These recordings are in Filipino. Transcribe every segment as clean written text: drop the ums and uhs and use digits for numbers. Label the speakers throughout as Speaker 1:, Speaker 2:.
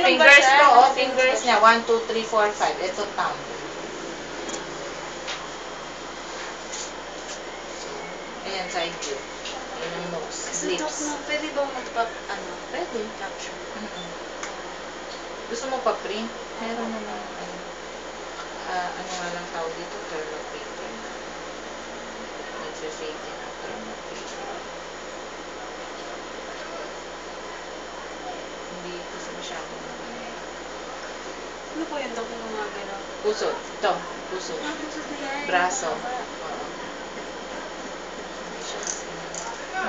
Speaker 1: Fingers to, oh, fingers niya. 1, 2, 3, 4, 5. Ito thumb. Ayan, side view. Ayan ang nose.
Speaker 2: Kasi Dok,
Speaker 1: Lips.
Speaker 2: pwede bang
Speaker 1: Pwede.
Speaker 2: capture?
Speaker 1: Gusto mo pa print? Meron naman, ano nga lang tawag dito, thermal paper. Nag-fade din ang thermal paper. Hindi kasi masyadong
Speaker 2: Ano po yun, Dok, yung mga gano'n?
Speaker 1: puso. Ito, puso.
Speaker 2: Puso na yan.
Speaker 1: Braso. Oo.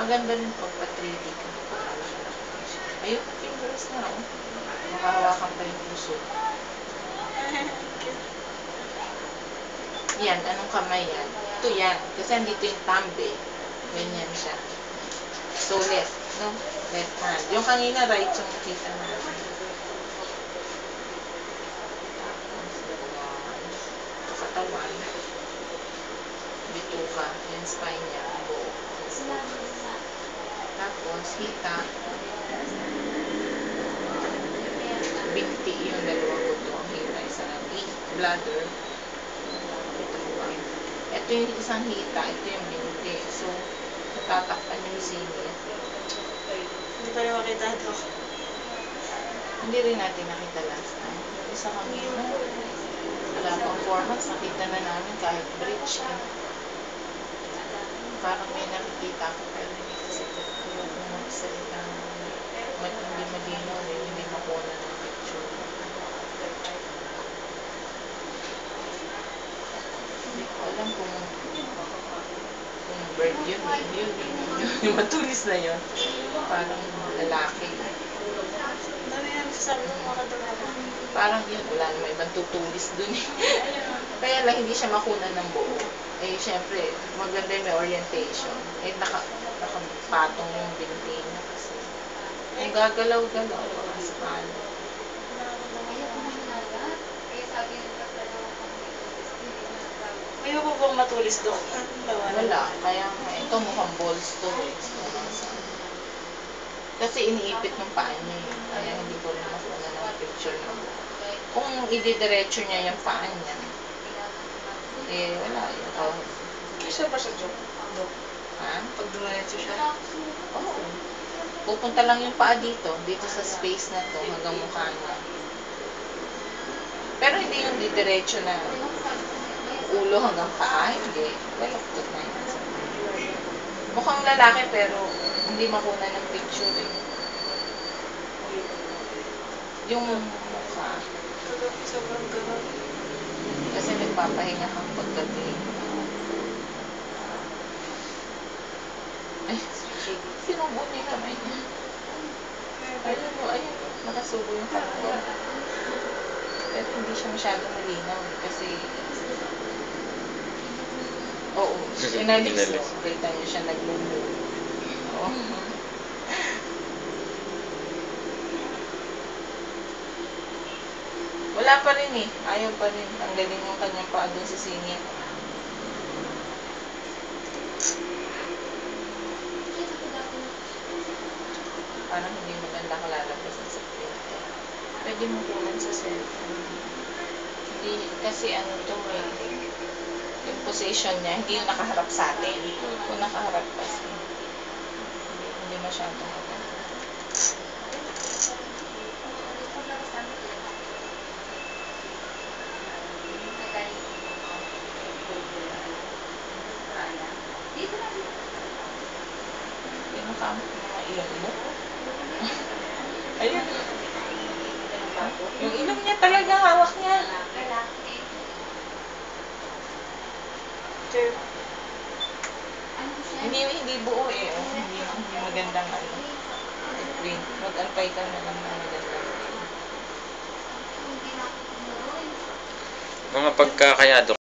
Speaker 1: Maganda rin pag pa-3D ka. Ayun, fingers na, oh. Makahawakan pa yung puso. Yan, anong kamay yan? Ito yan. Kasi andito yung thumb eh. Ganyan siya. So, left, no? Left hand. Yung kanina, right yung kita natin. Ito katawan. Bituka. Yan spine niya. Buo. Tapos, hita. Binti yung dalawang buto. Ang hita, isa lang. Bladder. Ito yung isang hita. Ito yung binti. So, natatakpan yung singit.
Speaker 2: Hindi pa rin makita, Dok.
Speaker 1: Hindi rin natin nakita last time. Isa kami na. Wala pang 4 months. Nakita na namin kahit bridge. Parang may nakikita ko pero hindi kasi ayoko magsalita. Hindi malinaw eh. Hindi makuha ng picture. Hindi ko alam kung bird yun eh. Yung matulis na yun. Parang lalaki.
Speaker 2: Dami na nagsasabi ng mga kadalaman.
Speaker 1: Parang yun, wala naman ibang tutulis dun eh. Kaya lang hindi siya makunan ng buo. Eh, syempre, maganda yung may orientation. Eh, nakapatong yung binti niya kasi. Kung gagalaw-galaw, baka sakali.
Speaker 2: Ayaw ko bang matulis, Dok?
Speaker 1: Wala. Kaya ito mukhang balls to eh. Kasi iniipit ng paa niya eh. Kaya hindi ko rin makunan ng picture ng buo. Kung ididiretso niya yung paa niya, eh, wala yun. Oh.
Speaker 2: Kisa ba siya, Dok?
Speaker 1: Ha?
Speaker 2: Pag dumaretso siya?
Speaker 1: Oo. Pupunta lang yung paa dito sa space na to, hanggang mukha niya. Pero hindi yung didiretso na ulo hanggang paa, hindi. Baloktot na yun. Mukhang lalaki pero hindi makunan ng picture eh. Yung mukha.
Speaker 2: Sobrang gano'n.
Speaker 1: Kasi nagpapahinga kang paggabi. Ay, sinubo niya yung kamay niya. Ayun mo, nakasubo yung kamay. Pero hindi siya masyadong malinaw kasi oo, inalis. Kita niyo siya nag-move. Oo. Wala pa rin eh. Ayaw pa rin. Tanggalin yung kanyang paa dun sa singit. Parang hindi maganda kalalabasan sa printer. Pwede mo kunan sa cellphone. Hindi, kasi ano to eh. Yung position niya, hindi yung nakaharap sa atin. Kung nakaharap kasi, hindi masyadong maganda. Pinukamot mo mga ilong mo. Ayun. Yung ilong niya talaga, hawak niya.
Speaker 2: Sir.
Speaker 1: Hindi buo eh. Oh. Hindi magandang print. Mag-antay ka na lang ng magandang print.
Speaker 3: Mga pagkakaya, Dok,